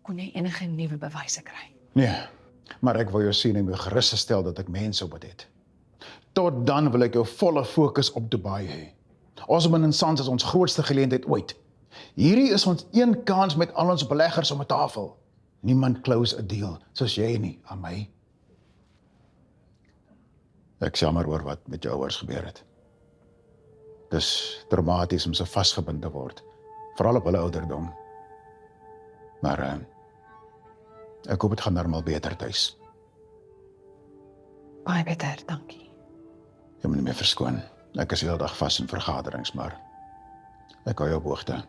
Kon jy enige nuwe bewyse kry? Nee, maar ek wil jou sien om jou gerus te stel dat ek mense op dit het. Tot dan wil ek jou volle fokus op Dubai hê. Osman & Sons is ons grootste geleentheid ooit. Hierdie is ons een kans met al ons beleggers om 'n tafel. Niemand close 'n deal, soos jy nie, aan my. Ek jammer oor wat met jou ouers gebeur het. Dis traumaties om so vasgebind te word, veral op hulle ouderdom. Maar ek hoop dit gaan normaal beter tuis. Baie beter, dankie. Jy moet my verskoon. Ek is heel dag vas in vergaderings, maar ek hou jou op hoogte.